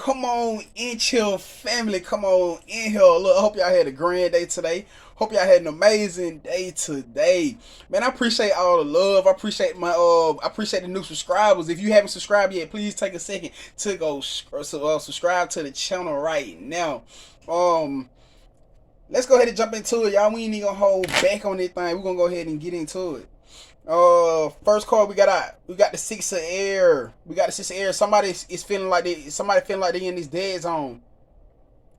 Come on in, chill family. Come on in here. Look, I hope y'all had a grand day today. Hope y'all had an amazing day today. Man, I appreciate all the love. I appreciate I appreciate the new subscribers. If you haven't subscribed yet, please take a second to go subscribe to the channel right now. Um, let's go ahead and jump into it, y'all. We ain't even gonna hold back on this thing. We're gonna go ahead and get into it. First card we got the six of air. We got the six of air. Somebody is feeling like they in this dead zone.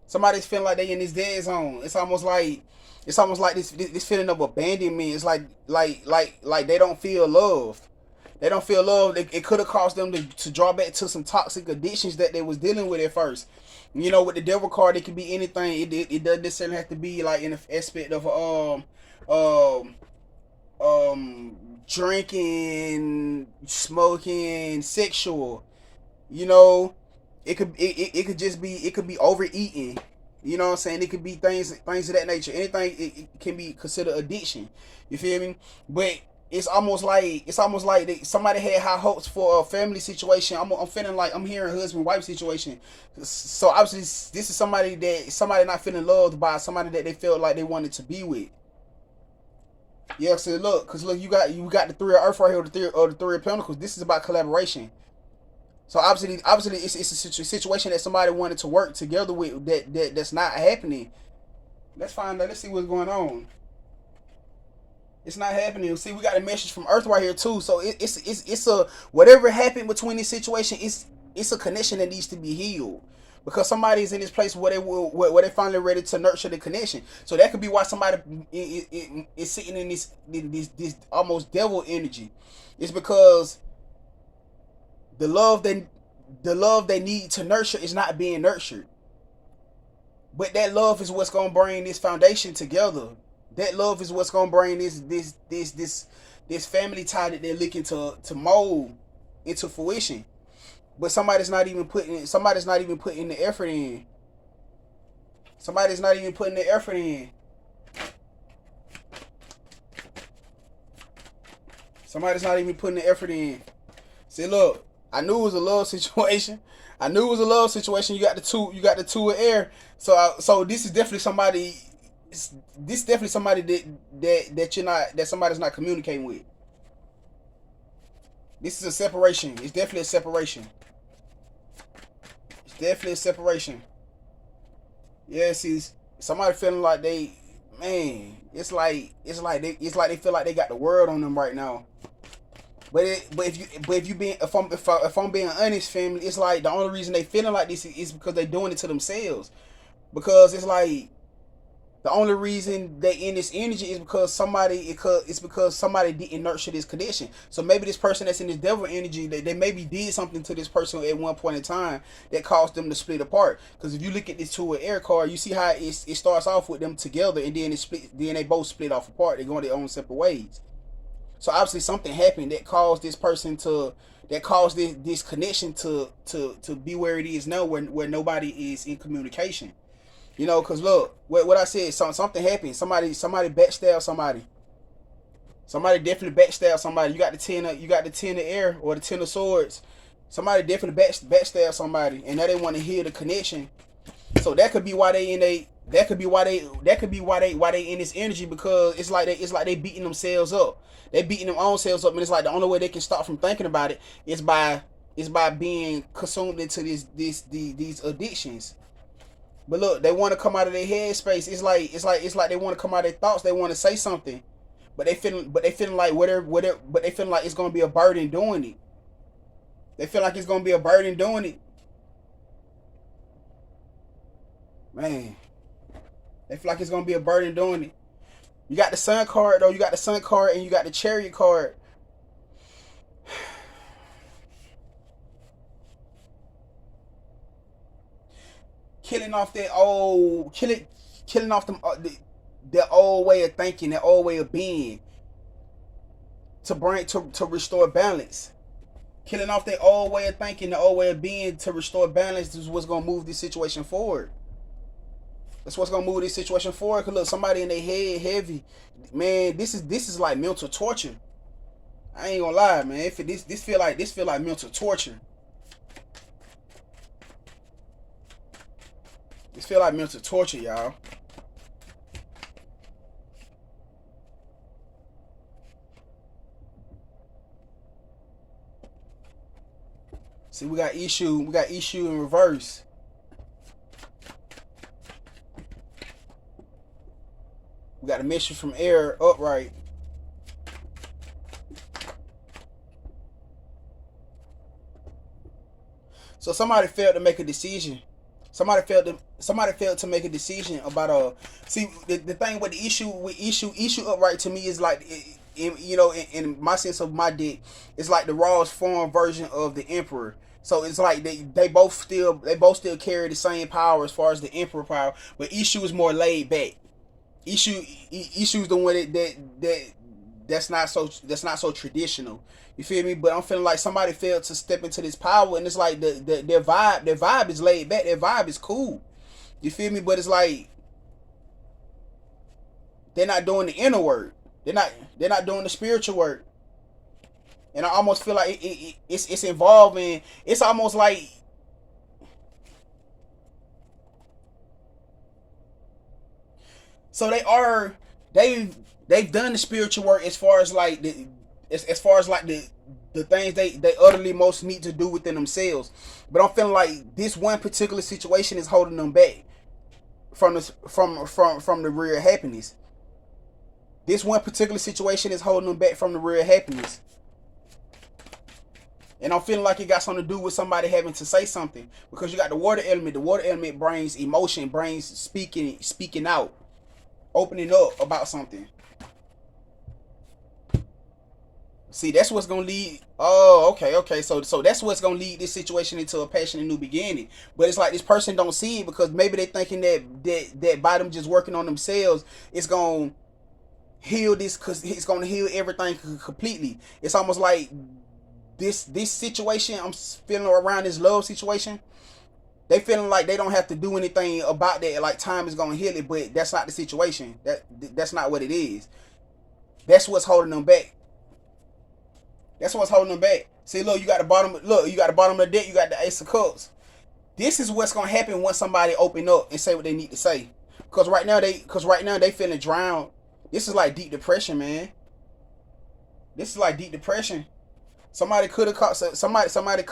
Somebody's feeling like they in this dead zone. It's almost like this feeling of abandonment. It's like they don't feel loved. They don't feel loved. It could have caused them to draw back to some toxic addictions that they was dealing with at first. You know, with the devil card, it could be anything. It doesn't necessarily have to be like in the aspect of drinking, smoking, sexual. You know, it could just be, it could be overeating. You know what I'm saying? It could be things of that nature. Anything, it can be considered addiction. You feel me? But it's almost like somebody had high hopes for a family situation. I'm feeling like I'm hearing husband wife situation. So obviously this is somebody not feeling loved by somebody that they felt like they wanted to be with. Yeah, so look, you got the three of earth right here, the three of pentacles. This is about collaboration. So obviously, it's a situation that somebody wanted to work together with that's not happening. Let's find out. Let's see what's going on. It's not happening. See, we got a message from Earth right here too. So it's a whatever happened between this situation. It's a connection that needs to be healed. Because somebody's in this place where they finally ready to nurture the connection. So that could be why somebody is sitting in this almost devil energy. It's because the love they need to nurture is not being nurtured. But that love is what's gonna bring this foundation together. That love is what's gonna bring this family tie that they're looking to mold into fruition. But somebody's not even putting the effort in. Somebody's not even putting the effort in. Somebody's not even putting the effort in. See, look, I knew it was a love situation. I knew it was a love situation. You got the two of air. So this is definitely somebody. This is definitely somebody that somebody's not communicating with. This is a separation. It's definitely a separation. It's definitely a separation. Yeah, see, somebody feeling like it's like they feel like they got the world on them right now. But if I'm being honest, family, it's like the only reason they feeling like this is because they doing it to themselves. Because it's like the only reason they in this energy is because somebody didn't nurture this condition. So maybe this person that's in this devil energy, they maybe did something to this person at one point in time that caused them to split apart. Because if you look at this two of air card, you see how it starts off with them together and then they both split off apart. They go their own separate ways. So obviously something happened that caused this person this connection to be where it is now, where nobody is in communication. You know, cause look, what I said, something happened. Somebody backstabbed somebody. Somebody definitely backstabbed somebody. You got the ten of air or the 10 of swords. Somebody definitely backstabbed somebody, and now they want to heal the connection. So that could be why they in this energy, because it's like they beating themselves up. They beating them own selves up, and it's like the only way they can stop from thinking about it is by being consumed into these addictions. But look, they want to come out of their head space. It's like they want to come out of their thoughts. They want to say something, but they feeling like but they feeling like it's gonna be a burden doing it. They feel like it's gonna be a burden doing it. Man, they feel like it's gonna be a burden doing it. You got the Sun card though. You got the Sun card and you got the Chariot card. Killing off that old, killing off them that old way of thinking, that old way of being, to restore balance. Killing off that old way of thinking, the old way of being, to restore balance is what's gonna move this situation forward. That's what's gonna move this situation forward. Cause look, somebody in their head heavy, man. This is like mental torture. I ain't gonna lie, man. This feel like mental torture. This feel like mental torture, y'all. See, we got issue in reverse. We got a mission from air upright. So somebody failed to make a decision. Somebody failed to make a decision about see, the thing with the issue upright to me is like, in my sense of my deck, it's like the rawest form version of the emperor. So it's like they both still carry the same power as far as the emperor power, but issue is more laid back. Issue's the one that's not so traditional. You feel me? But I'm feeling like somebody failed to step into this power, and it's like their vibe is laid back. Their vibe is cool. You feel me? But it's like they're not doing the inner work. They're not doing the spiritual work. And I almost feel like it's involving. It's almost like so they've done the spiritual work as far as like the things they utterly most need to do within themselves. But I'm feeling like this one particular situation is holding them back from the real happiness. This one particular situation is holding them back from the real happiness. And I'm feeling like it got something to do with somebody having to say something, because you got the water element. The water element brings emotion, brings speaking out, opening up about something. See, that's what's gonna lead. Oh, okay. So that's what's gonna lead this situation into a passionate new beginning. But it's like this person don't see it because maybe they thinking that by them just working on themselves, it's gonna heal this, because it's gonna heal everything completely. It's almost like this situation I'm feeling around this love situation. They feeling like they don't have to do anything about that. Like time is gonna heal it, but that's not the situation. That's not what it is. That's what's holding them back. That's what's holding them back. See, look, you got the bottom. Look, you got the bottom of the deck. You got the Ace of Cups. This is what's gonna happen once somebody open up and say what they need to say. Because right now they feeling drowned. This is like deep depression, man. This is like deep depression. Somebody could have caught. Somebody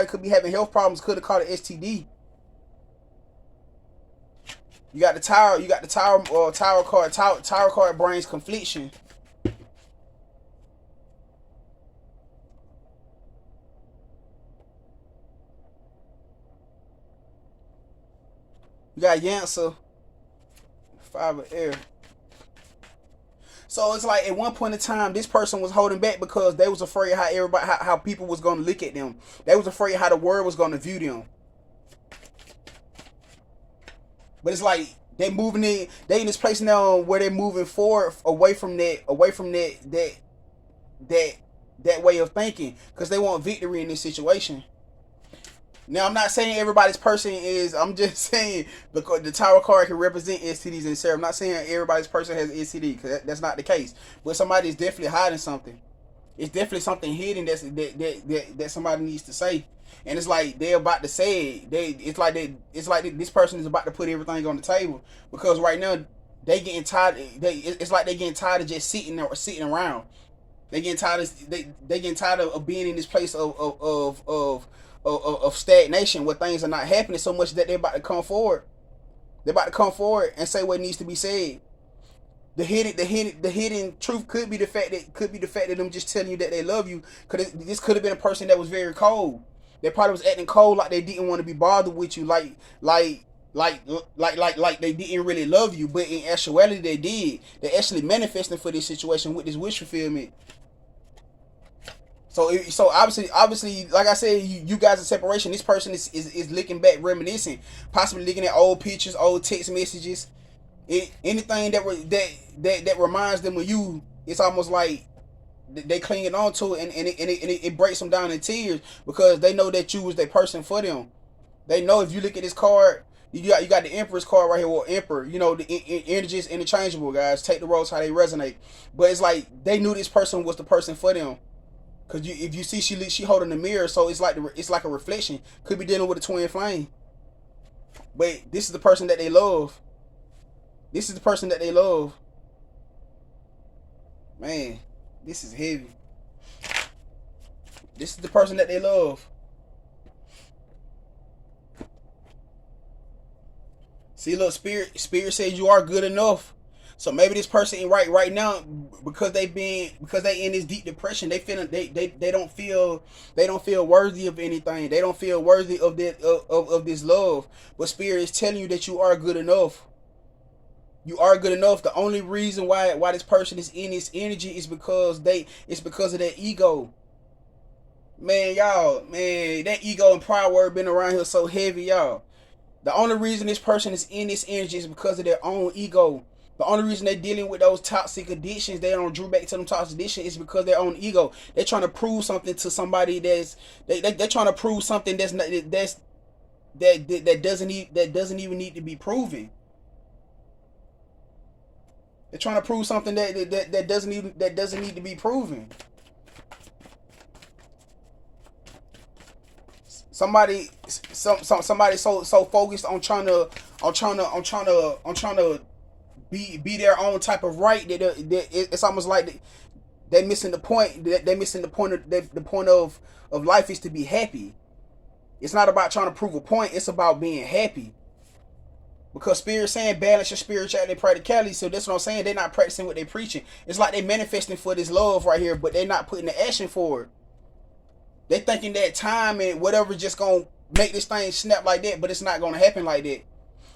could be having health problems. Could have caught an STD. You got the tower. You got the tower. Tower card. Tower card brings confliction. You got Yancer, 5 of air. So it's like at one point in time, this person was holding back because they was afraid how people was going to look at them. They was afraid how the world was going to view them. But it's like they in this place now where they're moving forward away from that way of thinking, because they want victory in this situation. Now, I'm not saying everybody's person is. I'm just saying the Tower card can represent STDs and serum. I'm not saying everybody's person has STD, because that's not the case. But somebody is definitely hiding something. It's definitely something hidden that somebody needs to say. And it's like they're about to say it. It's like this person is about to put everything on the table, because right now they getting tired. It's like they getting tired of just sitting around. They getting tired of being in this place of stagnation, where things are not happening so much that they're about to come forward. They're about to come forward and say what needs to be said. The hidden truth could be the fact that them just telling you that they love you. This could have been a person that was very cold. They probably was acting cold, like they didn't want to be bothered with you, like they didn't really love you, but in actuality they did. They actually manifesting for this situation with this wish fulfillment. So obviously, like I said, you guys are separation. This person is looking back, reminiscing, possibly looking at old pictures, old text messages, anything that reminds them of you. It's almost like they clinging on to it, and it breaks them down in tears, because they know that you was that person for them. They know if you look at this card, you got the Emperor's card right here, or Emperor. You know, the energy is interchangeable, guys. Take the roles how they resonate. But it's like they knew this person was the person for them. Cause if you see she holding the mirror, so it's like a reflection. Could be dealing with a twin flame. But this is the person that they love. This is the person that they love. Man, this is heavy. This is the person that they love. See, look, spirit says you are good enough. So maybe this person ain't right now because they in this deep depression. They feeling they don't feel worthy of anything. They don't feel worthy of that of this love. But spirit is telling you that you are good enough. You are good enough. The only reason why this person is in this energy is because of their ego. Man, y'all, man, that ego and pride word been around here so heavy, y'all. The only reason this person is in this energy is because of their own ego. The only reason they're dealing with those toxic addictions, they don't drew back to them toxic addictions, is because of their own ego. They're trying to prove something to somebody they're trying to prove something that doesn't even need to be proven. They're trying to prove something that doesn't need to be proven. Somebody so focused on trying to be their own type of right that it's almost like they're missing the point. They're missing the point of life is to be happy. It's not about trying to prove a point. It's about being happy. Because spirit saying balance your spirituality and practicality. So that's what I'm saying. They're not practicing what they're preaching. It's like they're manifesting for this love right here, but they're not putting the action for it. They thinking that time and whatever just gonna make this thing snap like that, but it's not gonna happen like that.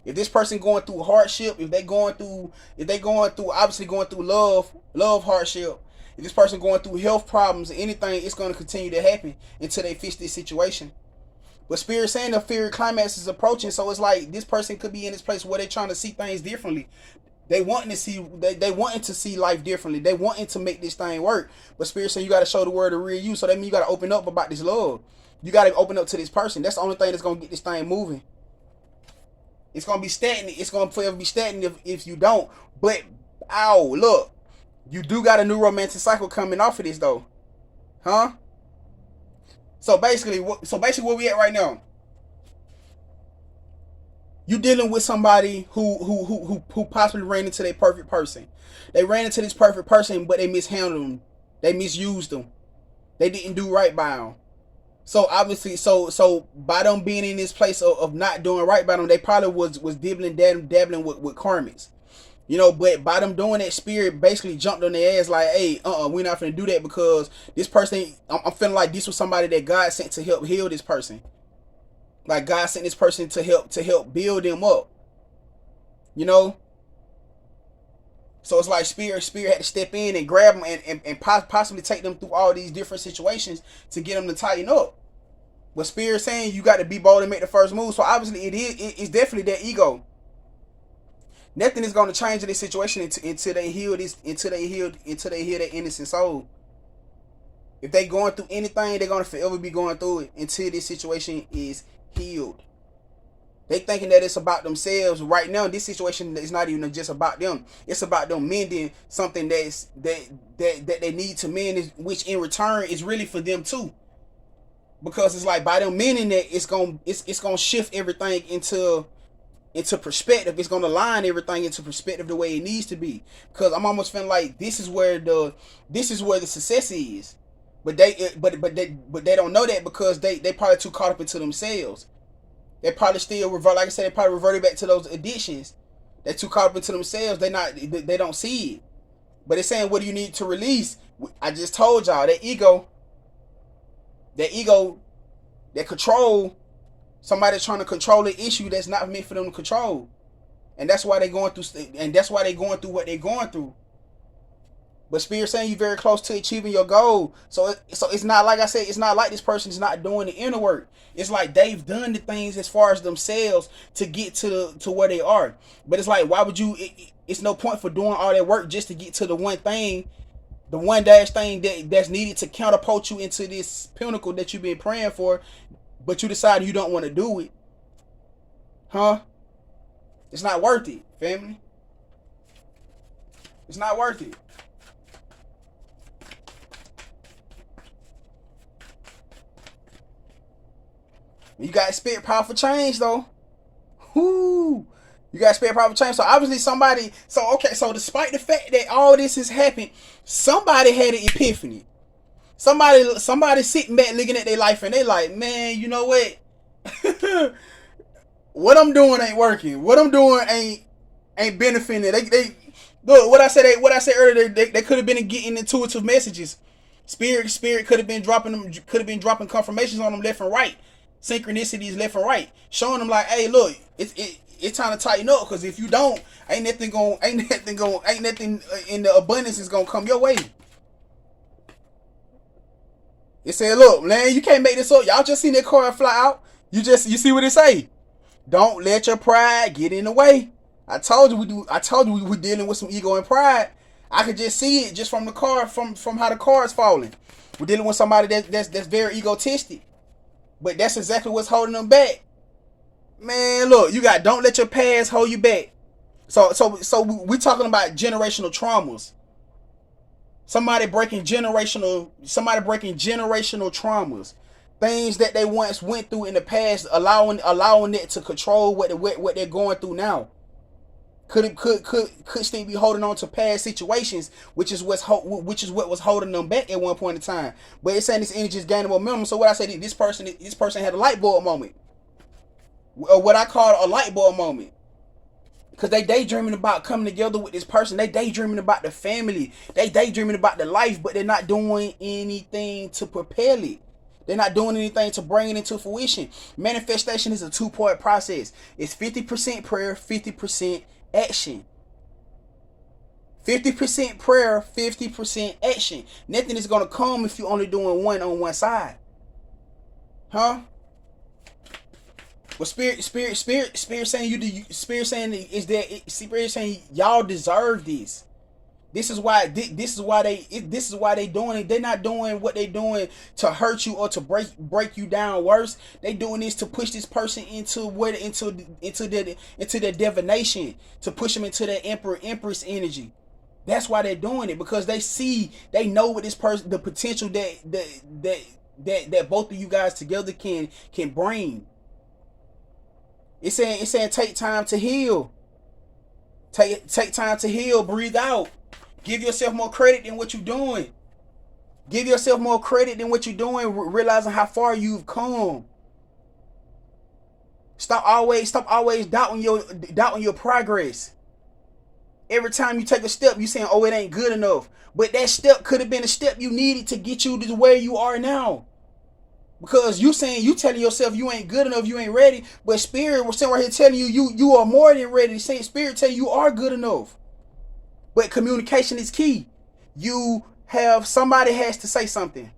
If this person going through hardship, if they going through obviously going through love hardship, if this person going through health problems or anything, it's gonna continue to happen until they fix this situation. But spirit saying the fear climax is approaching, so it's like this person could be in this place where they're trying to see things differently. They wanting to see life differently. They wanting to make this thing work. But spirit saying you got to show the word of real you. So that means you got to open up about this love. You got to open up to this person. That's the only thing that's gonna get this thing moving. It's gonna be stagnant. It's gonna forever be stagnant if you don't. But look, you do got a new romantic cycle coming off of this though, huh? So basically where we at right now? You dealing with somebody who possibly ran into their perfect person. They ran into this perfect person, but they mishandled them. They misused them. They didn't do right by them. So obviously, so by them being in this place of not doing right by them, they probably was dabbling with karmics. You know, but by them doing that, spirit basically jumped on their ass like, hey, we're not finna do that because this person, I'm feeling like this was somebody that God sent to help heal this person. Like God sent this person to help build them up. You know? So it's like spirit had to step in and grab them and possibly take them through all these different situations to get them to tighten up. But spirit saying you got to be bold and make the first move. So obviously it's definitely that ego. Nothing is going to change in this situation until they heal their innocent soul. If they going through anything, they're going to forever be going through it until this situation is healed. They thinking that it's about themselves. Right now, this situation is not even just about them. It's about them mending something that they need to mend, which in return is really for them too. Because it's like by them mending it, it's gonna shift everything into perspective. It's gonna line everything into perspective the way it needs to be. Because I'm almost feeling like this is where the success is. But they don't know that because they probably too caught up into themselves. They probably still revert, like I said, they probably reverted back to those addictions. They're too caught up into themselves. They don't see it. But it's saying, what do you need to release? I just told y'all that ego, that control. Somebody trying to control the issue that's not meant for them to control, and that's why they're going through. And that's why they're going through what they're going through. But spirit saying you're very close to achieving your goal. So it's not like I said. It's not like this person is not doing the inner work. It's like they've done the things as far as themselves to get to where they are. But it's like, why would you? It's no point for doing all that work just to get to the one thing, the one dash thing that's needed to catapult you into this pinnacle that you've been praying for. But you decide you don't want to do it, huh? It's not worth it, family. It's not worth it. You got to expect powerful change, though. Whoo. You got spirit power change. So obviously somebody. So okay. So despite the fact that all this has happened, somebody had an epiphany. Somebody sitting back looking at their life and they like, man, you know what? What I'm doing ain't working. What I'm doing ain't benefiting. They look what I said. What I said earlier. They could have been getting intuitive messages. Spirit could have been dropping them. Could have been dropping confirmations on them left and right. Synchronicities left and right, showing them like, hey, look, it's time to tighten up. Because if you don't, ain't nothing in the abundance is gonna come your way. It said, look, man, you can't make this up. Y'all just seen that car fly out. You see what it say. Don't let your pride get in the way. I told you we were dealing with some ego and pride. I could just see it just from the car, from how the car is falling. We're dealing with somebody that's very egotistic. But that's exactly what's holding them back. Man, look, you got don't let your past hold you back. So we're talking about generational traumas. Somebody breaking generational traumas. Things that they once went through in the past, allowing it to control what they're going through now. Could still be holding on to past situations, which is what was holding them back at one point in time. But it's saying this energy is gaining momentum. So what I said, this person had a light bulb moment, or what I call a light bulb moment, because they daydreaming about coming together with this person. They daydreaming about the family. They daydreaming about the life, but they're not doing anything to propel it. They're not doing anything to bring it into fruition. Manifestation is a 2-part process. It's 50% prayer, 50% action. 50% prayer, 50% action. Nothing is gonna come if you're only doing one on one side. Huh? Well, spirit saying y'all deserve this. This is why they doing it. They're not doing what they doing to hurt you or to break you down worse. They doing this to push this person into their divination, to push them into that empress energy. That's why they're doing it, because they know what this person, the potential that both of you guys together can bring. It's saying take time to heal. Take time to heal. Breathe out. Give yourself more credit than what you're doing. Give yourself more credit than what you're doing, realizing how far you've come. Stop always doubting your progress. Every time you take a step, you saying, oh, it ain't good enough. But that step could have been a step you needed to get you to where you are now. Because you telling yourself you ain't good enough, you ain't ready. But Spirit was sitting right here telling you are more than ready. Saying Spirit tell you are good enough. But communication is key. Somebody has to say something.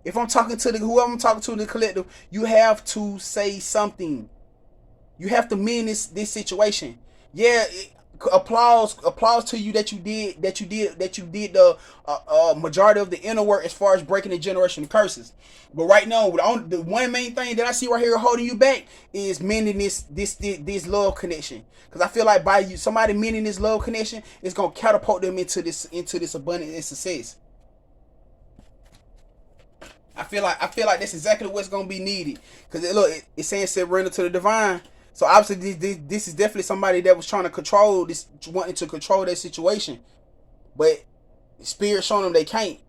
If I'm talking to whoever I'm talking to in the collective, you have to say something. You have to mean this situation. Yeah, applause to you that you did the majority of the inner work as far as breaking the generational curses. But right now, the one main thing that I see right here holding you back is mending this love connection. Because I feel like by somebody mending this love connection, it's gonna catapult them into this abundance and success. I feel like that's exactly what's gonna be needed. Because look, it's saying surrender to the divine. So obviously this is definitely somebody that was trying to control this, wanting to control that situation. But Spirit showing them they can't.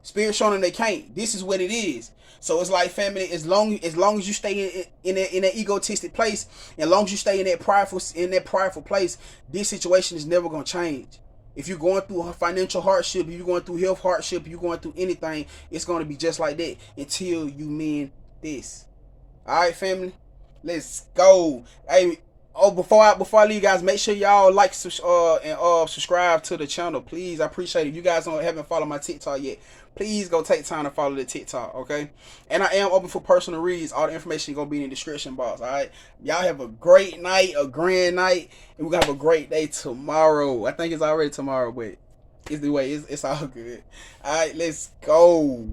Spirit showing them they can't. This is what it is. So it's like, family, as long as you stay in that egotistic place, as long as you stay in that prideful place, this situation is never gonna change. If you're going through a financial hardship, if you're going through health hardship, if you're going through anything, it's gonna be just like that until you mend this. Alright, family? Let's go. Hey, before I leave, guys, make sure y'all like and subscribe to the channel, please. I appreciate it. If you guys haven't followed my TikTok yet, please go take time to follow the TikTok, okay? And I am open for personal reads. All the information gonna be in the description box. All right, y'all have a great night, a grand night, and we're gonna have a great day tomorrow. I think it's already tomorrow, but it's the way. It's all good. All right, let's go.